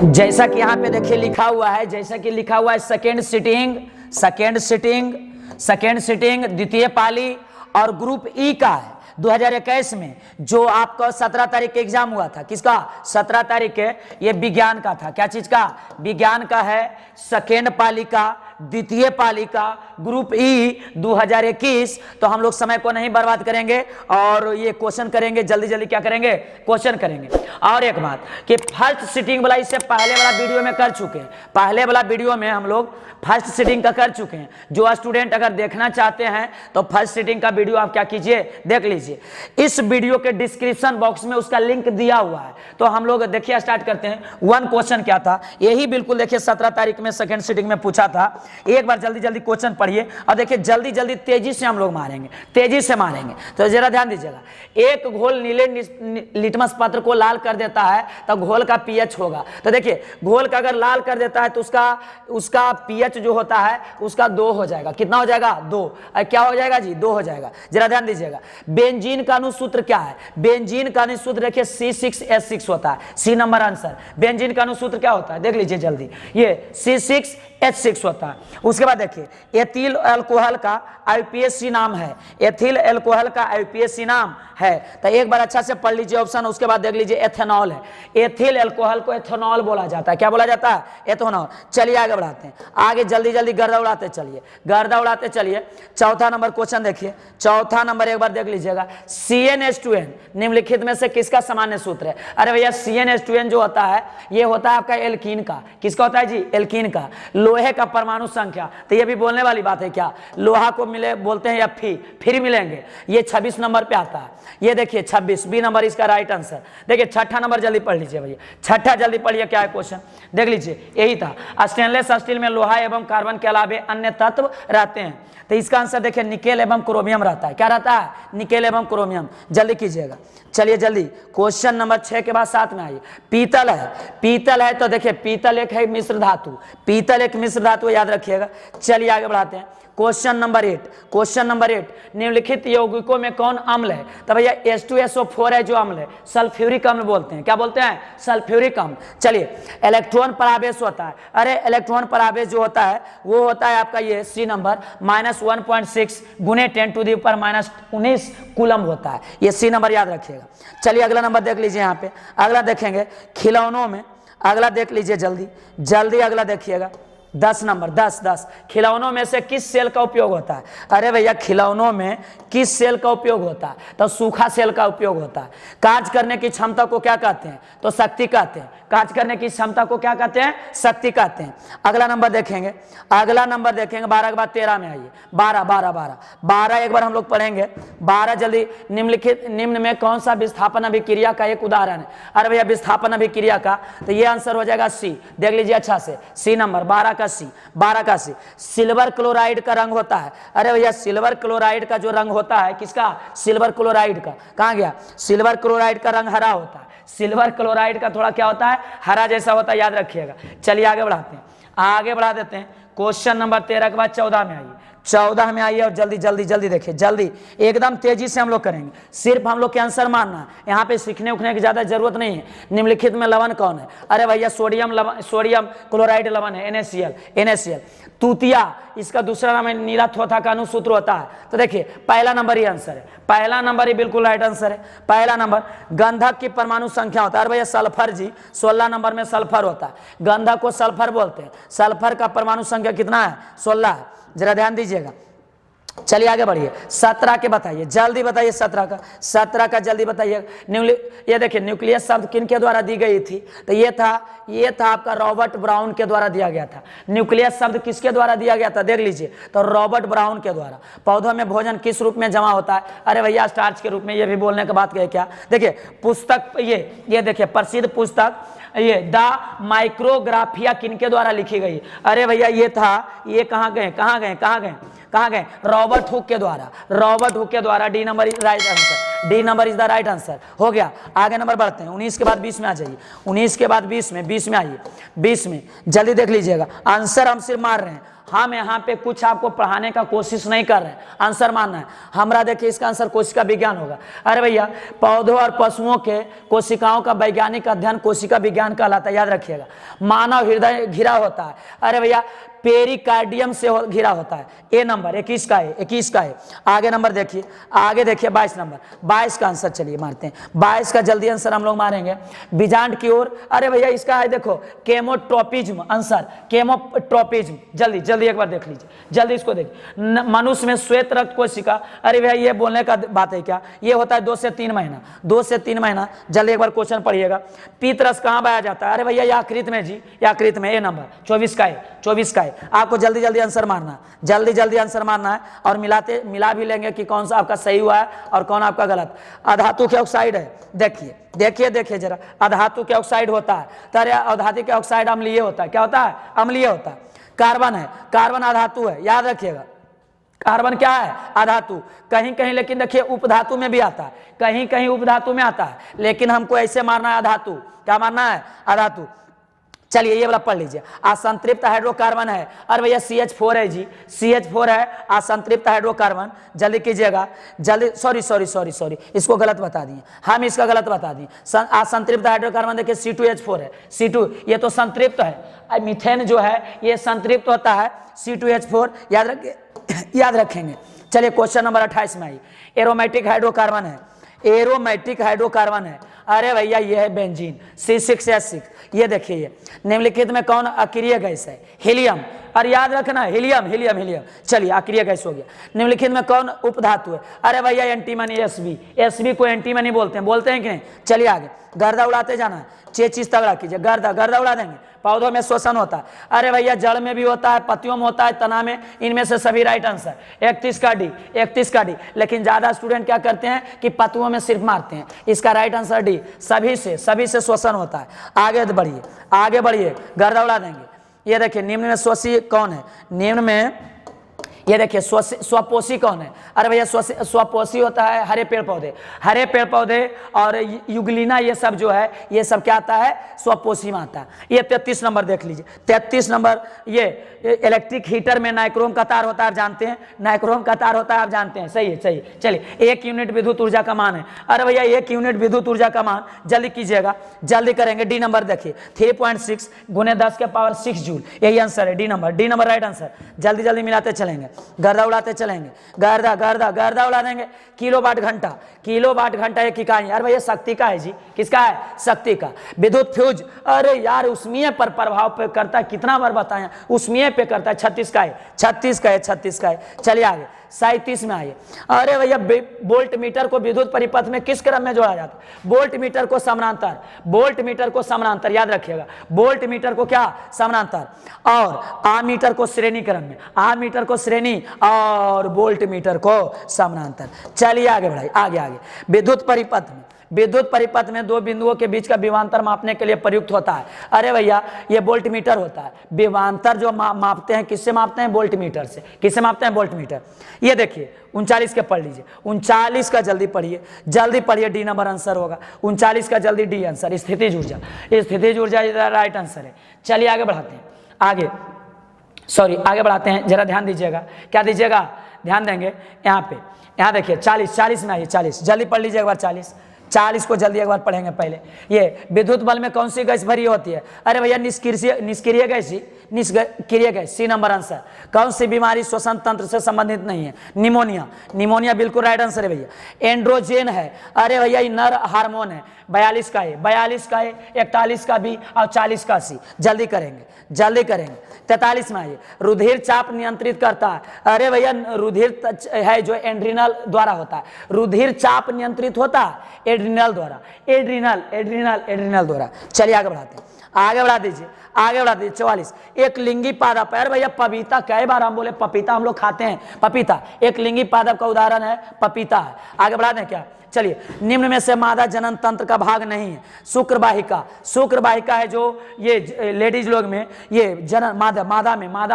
जैसा कि यहाँ पे देखिए लिखा हुआ है, जैसा कि लिखा हुआ है सेकेंड सिटिंग द्वितीय पाली और ग्रुप ई का है 2021 में जो आपका 17 तारीख के एग्जाम हुआ था। किसका? 17 तारीख के। ये विज्ञान का था। क्या चीज का? विज्ञान का है। सेकेंड पाली का, द्वितीय पाली का, ग्रुप ई 2021। तो हम लोग समय को नहीं बर्बाद करेंगे और ये क्वेश्चन करेंगे जल्दी जल्दी। क्या करेंगे? क्वेश्चन करेंगे। और एक बात कि फर्स्ट सिटिंग वाला इससे पहले वाला वीडियो में कर चुके हैं। पहले वाला वीडियो में हम लोग फर्स्ट सिटिंग का कर चुके हैं। जो स्टूडेंट अगर देखना चाहते हैं तो फर्स्ट सिटिंग का वीडियो आप क्या कीजिए, देख लीजिए। इस वीडियो के डिस्क्रिप्शन बॉक्स में उसका लिंक दिया हुआ है। तो हम लोग देखिए स्टार्ट करते हैं। वन क्वेश्चन क्या था, यही बिल्कुल देखिए 17 तारीख में सेकंड सिटिंग में पूछा था। एक बार जल्दी जल्दी क्वेश्चन पढ़िए और देखिए जल्दी जल्दी तेजी से हम लोग मारेंगे, तेजी से मारेंगे। तो जरा ध्यान दीजिएगा। एक घोल नीले लिटमस पत्र को लाल कर देता है तो घोल का पीएच होगा। तो देखिए घोल का अगर लाल कर देता है तो उसका पीएच जो होता है उसका 2 हो जाएगा। कितना हो जाएगा? 2। क्या हो जाएगा जी? 2 हो जाएगा। जरा ध्यान दीजिएगा। बेंजीन का अनुसूत्र क्या है? बेंजीन का अनुसूत्र देखिए C6H6 होता है। सी नंबर आंसर। बेंजीन का अनुसूत्र क्या होता है देख लीजिए जल्दी। ये C6H6 होता है। उसके बाद देखिए एथिल अल्कोहल का IUPAC नाम है। एथिल अल्कोहल का IUPAC नाम है। तो एक बार अच्छा से पढ़ लीजिए ऑप्शन। उसके बाद देख लीजिए एथेनॉल है। एथिल अल्कोहल को एथेनॉल बोला जाता है। क्या बोला जाता है? एथेनॉल। चलिए आगे बढ़ाते हैं। आगे जल्दी जल्दी गर्दा उड़ाते चलिए, गर्दा उड़ाते चलिए। चौथा नंबर क्वेश्चन देखिए। चौथा नंबर एक बार देख लीजिएगा। CnH2n निम्नलिखित में से किसका सामान्य सूत्र है? अरे भैया CnH2n जो होता है ये होता है आपका एल्कीन का। किसका होता है जी? एल्कीन का। लोहे का परमाणु संख्या, तो ये भी बोलने वाली बात है क्या? लोहा को मिले बोलते हैं या फिर मिलेंगे। ये 26 नंबर पे आता है। ये देखिए 26, बी नंबर इसका राइट आंसर। देखिए छठा नंबर जल्दी पढ़ लीजिए भैया। छठा जल्दी पढ़िए क्या है क्वेश्चन देख लीजिए। यही था। स्टेनलेस स्टील में लोहा एवं कार्बन के अलावे अन्य तत्व रहते हैं। तो इसका आंसर देखिए निकेल एवं क्रोमियम रहता है। क्या रहता है? निकेल एवं क्रोमियम। जल्दी कीजिएगा। चलिए जल्दी क्वेश्चन नंबर 6 के बाद 7 में आइए। पीतल है। पीतल है तो देखिए पीतल एक है मिश्र धातु। पीतल एक मिश्र धातु, याद रखिएगा। चलिए आगे बढ़ाते हैं। Question number 8। क्वेश्चन नंबर 8 निम्नलिखित यौगिकों में कौन अम्ल है? तो भैया H2SO4 है जो अम्ल है, सल्फ्यूरिक अम्ल बोलते हैं। क्या बोलते हैं? सल्फ्यूरिक अम्ल। चलिए इलेक्ट्रॉन परावेश होता है। अरे इलेक्ट्रॉन परावेश जो होता है वो होता है आपका ये सी नंबर -1.6 गुने 10⁻⁻19 कूलम होता है। ये सी नंबर याद रखिएगा। चलिए अगला नंबर देख लीजिए। यहाँ पे अगला देखेंगे खिलौनों में। अगला देख लीजिए जल्दी जल्दी। अगला देखिएगा 10 नंबर 10 खिलौनों में से किस सेल का उपयोग होता है? अरे भैया खिलौनों में किस सेल का उपयोग होता है? तो सूखा सेल का उपयोग होता है। कार्य करने की क्षमता को क्या कहते हैं? तो शक्ति कहते हैं। कार्य करने की क्षमता को क्या कहते हैं? शक्ति कहते हैं। अगला नंबर देखेंगे। अगला नंबर देखेंगे 12 के बाद 13 में आइए। 12 एक बार हम लोग पढ़ेंगे। 12 जल्दी। निम्न में कौन सा विस्थापन अभिक्रिया का एक उदाहरण है? अरे भैया विस्थापन अभिक्रिया का तो ये आंसर हो जाएगा सी। देख लीजिए अच्छा से। सी नंबर 12 का सी। सिल्वर क्लोराइड का रंग होता है। अरे भैया सिल्वर क्लोराइड का जो रंग होता है किसका? सिल्वर क्लोराइड का। कहां गया? सिल्वर क्लोराइड का रंग हरा होता है। सिल्वर क्लोराइड का थोड़ा क्या होता है? हरा जैसा होता है, याद रखिएगा। चलिए आगे बढ़ाते हैं, आगे बढ़ा देते हैं। क्वेश्चन नंबर 13 के बाद 14 में आइए। 14 में आइए और जल्दी जल्दी जल्दी देखिए। जल्दी एकदम तेजी से हम लोग करेंगे। सिर्फ हम लोग के आंसर मानना है। यहाँ पे सीखने उखने की ज्यादा जरूरत नहीं है। निम्नलिखित में लवण कौन है? अरे भैया सोडियम क्लोराइड लवण है, NaCl। तूतिया इसका दूसरा नाम है। नीला थोथा का अनुसूत्र होता है। तो देखिए पहला नंबर ही आंसर है। पहला नंबर ही बिल्कुल राइट आंसर है। पहला नंबर। गंधक की परमाणु संख्या होता है। अरे भैया सल्फर जी 16 नंबर में सल्फर होता है। गंधक को सल्फर बोलते हैं। सल्फर का परमाणु संख्या कितना है? 16 है। जरा ध्यान दीजिएगा। चलिए आगे बढ़िए। 17 के बताइए जल्दी बताइए। 17 का जल्दी बताइए। ये देखिए न्यूक्लियस शब्द किन के द्वारा दी गई थी? तो ये था आपका रॉबर्ट ब्राउन के द्वारा दिया गया था। न्यूक्लियस शब्द किसके द्वारा दिया गया था? देख लीजिए तो रॉबर्ट ब्राउन के द्वारा। पौधों में भोजन किस रूप में जमा होता है? अरे भैया स्टार्च के रूप में। ये भी बोलने की बात कहे क्या? देखिए पुस्तक ये देखिए प्रसिद्ध पुस्तक ये द माइक्रोग्राफिया किनके द्वारा लिखी गई? अरे भैया ये कहाँ गए? रॉबर्ट हुक के द्वारा। D number is right answer. D number is the right answer. हो गया। आगे नंबर बढ़ते हैं। 19 के बाद 20 में आ जाइए। 19 के बाद 20 में आइए। 20 में जल्दी देख लीजिएगा। आंसर हम सिर्फ मार रहे हैं। हम यहाँ पे कुछ आपको पढ़ाने का कोशिश नहीं कर रहे हैं, आंसर मानना है हमारा। देखिए इसका आंसर कोशिका विज्ञान होगा। अरे भैया पौधों और पशुओं के कोशिकाओं का वैज्ञानिक अध्ययन कोशिका विज्ञान कहलाता है, याद रखिएगा। मानव हृदय घिरा होता है, अरे भैया पेरिकार्डियम से घिरा होता है। ए नंबर 21 का है, 21 का है। आगे नंबर देखिए, आगे देखिए 22 नंबर, 22 का आंसर चलिए मारते हैं। 22 का जल्दी आंसर हम लोग मारेंगे बीजांड की ओर। अरे भैया इसका है देखो केमोट्रोपिज्म, आंसर केमोट्रोपिज्म। जल्दी जल्दी एक बार देख लीजिए, जल्दी इसको देखिए। मनुष्य में श्वेत रक्त कोशिका, अरे भैया ये बोलने का बात है क्या, ये होता है 2 से 3 महीना, 2 से 3 महीना। जल्दी एक बार क्वेश्चन पढ़िएगा। पीत रस कहाँ पाया जाता है, अरे भैया यकृत में जी, यकृत में। ए नंबर 24 का है, 24 का है। आपको जल्दी जल्दी आंसर मारना, जल्दी जल्दी आंसर मारना है और मिला भी लेंगे कि कौन सा आपका सही हुआ है और कौन आपका गलत। अधातु के ऑक्साइड है, देखिए देखिए देखिए जरा, अधातु के ऑक्साइड होता है तो अधातु के ऑक्साइड अम्लीय होता है, क्या होता है, अम्लीय होता है। कार्बन है, कार्बन अधातु है, याद रखिएगा। कार्बन क्या है, अधातु। कहीं कहीं लेकिन देखिए उपधातु में भी आता है, कहीं कहीं उपधातु में आता है, लेकिन हमको ऐसे मारना है अधातु। क्या मारना है, अधातु। चलिए ये वाला पढ़ लीजिए, असंतृप्त हाइड्रोकार्बन है। अरे भैया CH4 है जी, CH4 है असंतृप्त हाइड्रोकार्बन। जल्दी कीजिएगा, जल्दी। सॉरी इसको गलत बता दिए, हम इसका गलत बता दिए। असंतृप्त हाइड्रोकार्बन देखिए C2H4 है, C2 ये तो संतृप्त है। मीथेन जो है ये संतृप्त होता है, C2H4 याद रखेंगे। चलिए क्वेश्चन नंबर 28 में आई, एरोमेटिक हाइड्रोकार्बन है, एरोमेटिक हाइड्रोकार्बन है। अरे भैया ये है बेंजीन C6H6। ये देखिए ये निम्नलिखित में कौन अक्रिय गैस है, हीलियम। और याद रखना हीलियम हीलियम हीलियम। चलिए अक्रिय गैस हो गया। निम्नलिखित में कौन उपधातु है, अरे भैया एंटीमनी एसबी को एंटीमनी बोलते हैं कि नहीं। चलिए आगे, गर्दा उड़ाते जाना है, 6 चीज तगड़ा कीजिए। गर्दा उड़ा देंगे। पौधों में श्वसन होता है, अरे भैया जड़ में भी होता है, पत्तियों में होता है, तना में, इनमें से सभी राइट आंसर। 31 का डी। लेकिन ज्यादा स्टूडेंट क्या करते हैं कि पत्तियों में सिर्फ मारते हैं, इसका राइट आंसर डी, सभी से श्वसन होता है। आगे बढ़िए, गर्दा उड़ा देंगे। ये देखिए निम्न में श्वसी कौन है, निम्न में ये देखिए स्वपोषी कौन है। अरे भैया स्वपोषी होता है हरे पेड़ पौधे और युगलिना, ये सब जो है ये सब क्या आता है, स्वपोषी में आता है। ये 33 नंबर देख लीजिए, 33 नंबर। ये इलेक्ट्रिक हीटर में नाइक्रोम का तार होता है, आप जानते हैं, नाइक्रोम का तार होता है, आप जानते हैं। सही है। चलिए 1 यूनिट विद्युत ऊर्जा का मान है। अरे भैया 1 यूनिट विद्युत ऊर्जा का मान, जल्दी कीजिएगा, जल्दी करेंगे। डी नंबर देखिए 3.6 × 10⁶ जूल, यही आंसर है। D number right answer. जल्दी मिलाते चलेंगे, गर्दा उड़ाते चलेंगे। गर्दा उड़ा देंगे। किलोवाट घंटा एक इकाई। यार भैया शक्ति का है जी, किसका है, शक्ति का। विद्युत फ्यूज, अरे यार उष्मीय पर प्रभाव पे करता है, कितना बार बताया, उष्मीय पे करता है। 36 का है। चलिए आगे 37 में आइए। अरे भैया वोल्ट मीटर को विद्युत परिपथ में किस क्रम में जोड़ा जाता है, वोल्ट मीटर को समानांतर, याद रखिएगा। वोल्ट मीटर को क्या, समानांतर, और आमीटर को श्रेणी क्रम में, आमीटर को श्रेणी और वोल्ट मीटर को समानांतर। चलिए आगे बढ़ाइए, आगे विद्युत परिपथ में 2 बिंदुओं के बीच का विभवांतर मापने के लिए प्रयुक्त होता है। अरे भैया ये वोल्ट मीटर होता है। विभवांतर जो मापते हैं, किससे मापते हैं, वोल्ट मीटर से। किससे मापते हैं, वोल्ट मीटर। ये देखिए 39 के पढ़ लीजिए, 39 का जल्दी पढ़िए, डी नंबर आंसर होगा 39 का, जल्दी डी आंसर। स्थितिज ऊर्जा राइट आंसर है। चलिए आगे बढ़ाते हैं, जरा ध्यान दीजिएगा। क्या दीजिएगा, ध्यान देंगे यहाँ देखिए 40 में आइए। 40 जल्दी पढ़ लीजिए एक बार। 40 को जल्दी एक बार पढ़ेंगे। पहले ये विद्युत बल में कौन सी गैस भरी होती है, अरे भैया निष्क्रिय गैस। सी नंबर आंसर। कौन सी बीमारी श्वसन तंत्र से संबंधित नहीं है, निमोनिया बिल्कुल राइट आंसर है भैया। एंड्रोजेन है, अरे भैया नर हार्मोन है। 42 का है, 41 का बी और 40 का सी। जल्दी करेंगे। 43 में आइए, रुधिर चाप नियंत्रित करता है। अरे भैया रुधिर है जो एड्रिनल द्वारा होता है, रुधिर चाप नियंत्रित होता है एड्रिनल द्वारा। चलिए आगे बढ़ा दीजिए। 44 एक लिंगी पादप। अरे भैया पपीता, कई बार हम बोले पपीता हम लोग खाते हैं, पपीता एक लिंगी पादप का उदाहरण है, पपीता है। आगे बढ़ा दें क्या, चलिए, निम्न में से मादा जनन तंत्र का भाग नहीं है। शुक्रवाहिका, शुक्रवाहिका है जो ये लेडीज लोग में ये जनन मादा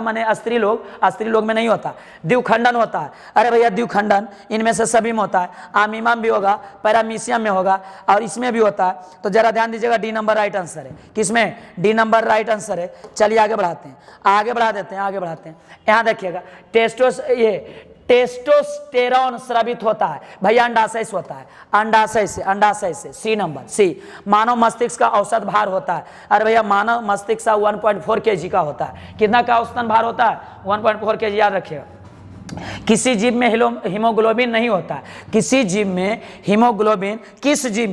माने स्त्री लोग में नहीं होता। द्विखंडन होता है, अरे भैया द्विखंडन इनमें से सभी में होता है। आमीमा में भी होगा, पैरामीशियम में होगा और इसमें भी होता है। तो जरा ध्यान दीजिएगा, डी नंबर राइट आंसर है। किसमें? डी नंबर राइट आंसर है। चलिए आगे बढ़ाते हैं, आगे बढ़ा देते हैं, आगे बढ़ाते हैं। यहाँ देखिएगा, टेस्टोस्टेरोन स्रावित होता है भैया अंडाशय से होता है, अंडाशय से। सी नंबर, सी। मानव मस्तिष्क का औसत भार होता है, अरे भैया मानव मस्तिष्क का 1.4 kg का होता है। कितना का औसतन भार होता है? 1.4 kg, याद रखिएगा। किसी जीव में हीमोग्लोबिन नहीं होता है, किसी जीव में हीमोग्लोबिन, किस जीव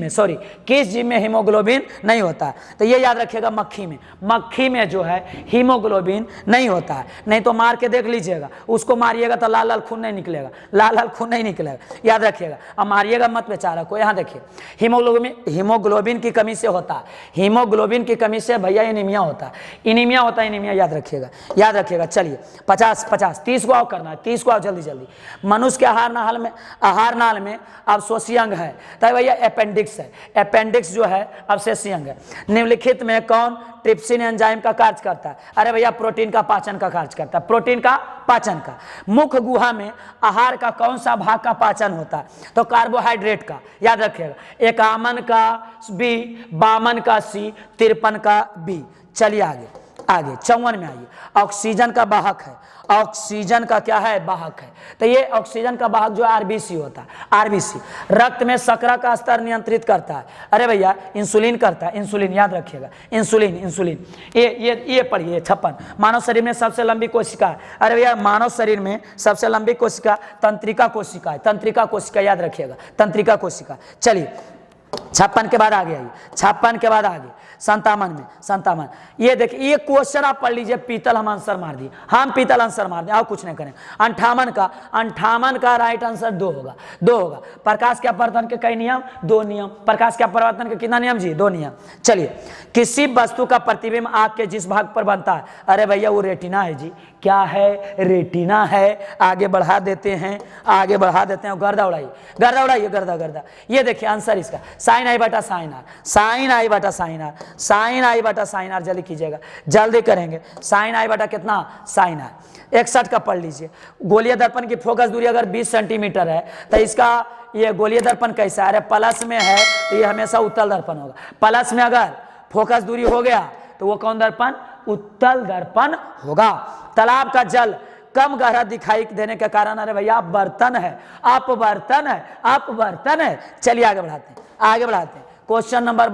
में हीमोग्लोबिन नहीं होता है। तो ये याद रखिएगा, मक्खी में जो है हीमोग्लोबिन नहीं होता है। नहीं तो मार के देख लीजिएगा, उसको मारिएगा तो लाल लाल खून नहीं निकलेगा, याद रखिएगा। अब मारिएगा मत बेचारा को। यहाँ देखिए, हीमोग्लोबिन की कमी से होता है, हीमोग्लोबिन की कमी से भैया एनीमिया होता है, एनीमिया याद रखिएगा। चलिए 50 30 को आओ करना है, 30 को आओ जल्दी। मनुष्य के आहार नाल में अवशोषी अंग है, तो भैया अपेंडिक्स है। अपेंडिक्स जो है अवशोषी अंग है। निम्नलिखित में कौन ट्रिप्सिन एंजाइम का कार्य करता है? अरे भैया प्रोटीन का पाचन का कार्य करता है, प्रोटीन का पाचन का। मुख गुहा में आहार का कौन सा भाग का पाचन होता है? तो कार्बोहाइड्रेट का, याद रखिएगा। एकामन का बी, बामन का सी, 53 का बी। चलिए आगे 54 में आइए। ऑक्सीजन का वाहक है, ऑक्सीजन का क्या है? वाहक है। तो ये ऑक्सीजन का वाहक जो आरबीसी होता है, आरबीसी। रक्त में शर्करा का स्तर नियंत्रित करता है, अरे भैया इंसुलिन करता है, इंसुलिन याद रखिएगा, इंसुलिन। ये पढ़िए 56। मानव शरीर में सबसे लंबी कोशिका है, अरे भैया मानव शरीर में सबसे लंबी कोशिका तंत्रिका कोशिका है, तंत्रिका कोशिका याद रखिएगा, तंत्रिका कोशिका। चलिए 56 के बाद आगे आइए, 56 के बाद आगे 57 ये देखिए, ये क्वेश्चन आप पढ़ लीजिए। पीतल हम आंसर मार दिए, हम पीतल आंसर मार दिए, और कुछ नहीं करें। 58 का राइट आंसर 2 होगा। प्रकाश के अपवर्तन के कई नियम? 2 नियम। प्रकाश के अपवर्तन के कितना नियम जी? 2 नियम। चलिए, किसी वस्तु का प्रतिबिंब आंख के जिस भाग पर बनता है? अरे भैया वो रेटिना है जी। क्या है? रेटिना है। आगे बढ़ा देते हैं, गर्दा उड़ाइए। ये देखिए आंसर इसका साइन आई बटा साइन आर। जल्दी कीजिएगा, जल्दी करेंगे। साइन आई बटा कितना? Sign are. 61 का पढ़ लीजिए। गोलीय दर्पण की फोकस दूरी अगर 20 सेंटीमीटर है तो इसका ये गोलीय दर्पण कैसा है? अरे प्लस में है तो ये हमेशा उत्तल दर्पण होगा। प्लस में अगर फोकस दूरी हो गया तो वो कौन दर्पण? उत्तल दर्पण होगा। तालाब का जल कम गहरा दिखाई देने के कारण अरे भैया अपवर्तन है। चलिए आगे बढ़ाते हैं। क्वेश्चन नंबर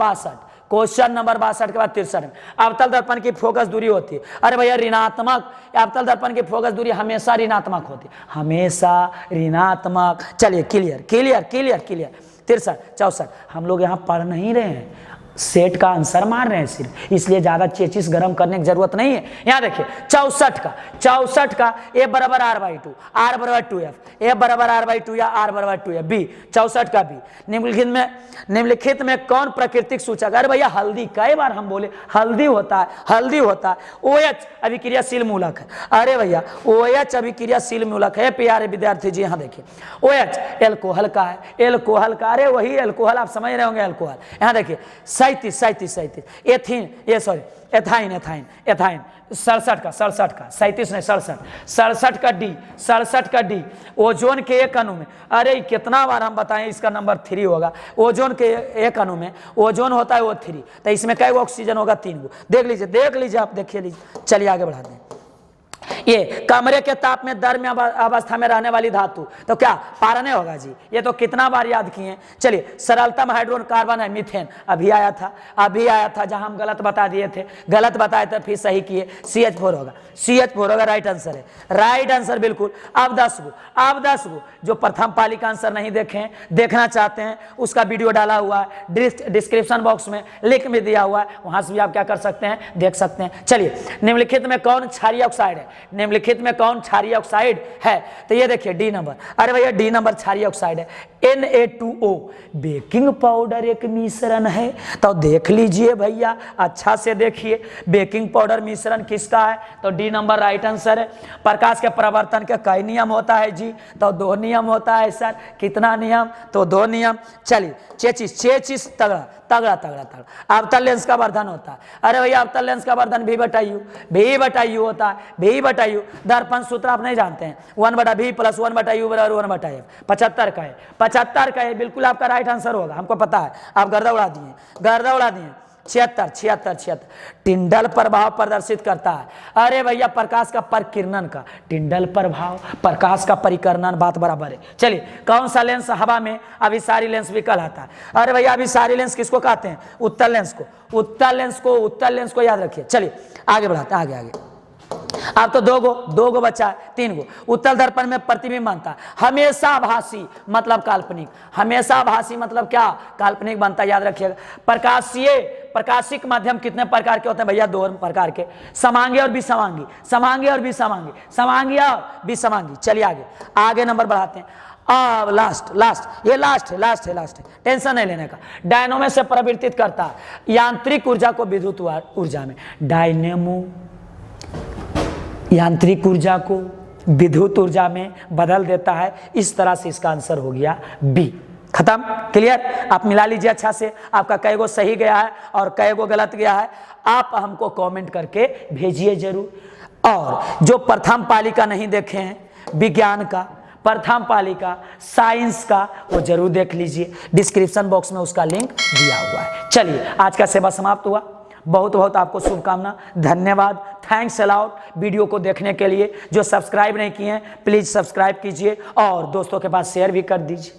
62 के बाद 63 में अवतल दर्पण की फोकस दूरी होती है, अरे भैया ऋणात्मक। अवतल दर्पण की फोकस दूरी हमेशा ऋणात्मक होती है, चलिए क्लियर। 63 64 हम लोग यहाँ पढ़ नहीं रहे हैं, सेट का आंसर मार रहे हैं सिर्फ, इसलिए ज्यादा चेचिस गर्म करने की जरूरत नहीं है। यहां देखिए 64 का ए बराबर r/2, r बराबर 2f, ए बराबर r/2 या r बराबर 2f। बी 64 का बी। निम्नलिखित में कौन प्राकृतिक सूचक? अरे भैया हल्दी, कई बार हम बोले हल्दी होता है। OH अभिक्रियाशील मूलक है, अरे भैया OH अभिक्रियाशील मूलक है। प्यारे विद्यार्थी जी यहाँ देखिए, OH एल्कोहल का है, अरे वही एल्कोहल, आप समझ रहे होंगे एल्कोहल। यहाँ देखिए 37 एथाइन 67 का 37 नहीं 67 का डी। ओजोन के एक अणु में, अरे कितना बार हम बताएं, इसका नंबर 3 होगा। ओजोन के एक अणु में ओजोन होता है वो 3, तो इसमें कै गो ऑक्सीजन होगा? 3 गो। देख लीजिए आप देखिए लीजिए। चलिए आगे बढ़ाते हैं। ये कमरे के ताप में दर्म्य अवस्था में रहने वाली धातु, तो क्या पारने होगा जी? ये तो कितना बार याद किए। चलिए सरलतम हाइड्रोकार्बन है मीथेन। अभी आया था जहां हम गलत बता दिए थे, गलत बताए थे फिर सही किए। CH4 होगा, राइट आंसर बिल्कुल। अब 10 गो जो प्रथम पाली का आंसर नहीं देखना चाहते हैं, उसका वीडियो डाला हुआ है डिस्क्रिप्शन बॉक्स में, लिंक में दिया हुआ है, वहां से भी आप क्या कर सकते हैं, देख सकते हैं। चलिए निम्नलिखित में कौन क्षारीय ऑक्साइड है? निम्नलिखित में कौन क्षारीय ऑक्साइड है? तो ये देखिए डी नंबर। अरे भैया डी नंबर क्षारीय ऑक्साइड है। Na2O बेकिंग पाउडर एक मिश्रण है। तो देख लीजिए भैया, अच्छा से देखिए, बेकिंग पाउडर मिश्रण किसका है? तो डी नंबर राइट आंसर है। प्रकाश के परावर्तन के कई नियम होता है जी? तो 2 नियम होता है सर। कितना नियम? तो 2 नियम। चलिए चेचिस तगड़ा तगड़ा तगड़ा तगड़ा। अवतल लेंस का वर्धन होता है। अरे भैया अवतल लेंस का वर्धन V/U होता है। V/U दर्पण सूत्र आप नहीं जानते हैं? 1/V + 1/U = 1/F। 75 का है, 75 का है, बिल्कुल आपका राइट आंसर होगा, हमको पता है। आप गर्दा उड़ा दिए। 76 टिंडल प्रभाव प्रदर्शित करता है। अरे भैया प्रकाश का परिकिरणन का, टिंडल प्रभाव, प्रकाश का परिकर्णन, बात बराबर है। चलिए कौन सा लेंस हवा में अभिसारी लेंस भी कहलाता है? अरे भैया अभिसारी लेंस किसको कहते हैं? उत्तल लेंस को याद रखिए। चलिए आगे बढ़ाते हैं, आगे अब तो दो गो बचा है, 3 गो। उत्तल दर्पण में प्रतिबिंब बनता है, हमेशा भासी मतलब काल्पनिक। हमेशा भासी मतलब क्या? काल्पनिक बनता है, याद रखिएगा। प्रकाशिक माध्यम कितने प्रकार के होते हैं भैया? 2 प्रकार के, समांगी और विसमांगी। चलिए आगे नंबर बढ़ाते हैं। अब लास्ट है, टेंशन नहीं लेने का। डायनोमो से परिवर्तित करता है यांत्रिक ऊर्जा को विद्युत ऊर्जा में। डायनेमो यांत्रिक ऊर्जा को विद्युत ऊर्जा में बदल देता है। इस तरह से इसका आंसर हो गया बी। खत्म, क्लियर? आप मिला लीजिए अच्छा से, आपका कई गो सही गया है और कई गो गलत गया है। आप हमको कमेंट करके भेजिए जरूर। और जो प्रथम पालिका नहीं देखे हैं, विज्ञान का प्रथम पालिका, साइंस का, वो जरूर देख लीजिए। डिस्क्रिप्शन बॉक्स में उसका लिंक दिया हुआ है। चलिए आज का सेवा समाप्त हुआ। बहुत बहुत आपको शुभकामना, धन्यवाद, थैंक्स अलाउट वीडियो को देखने के लिए। जो सब्सक्राइब नहीं किए हैं प्लीज़ सब्सक्राइब कीजिए और दोस्तों के पास शेयर भी कर दीजिए।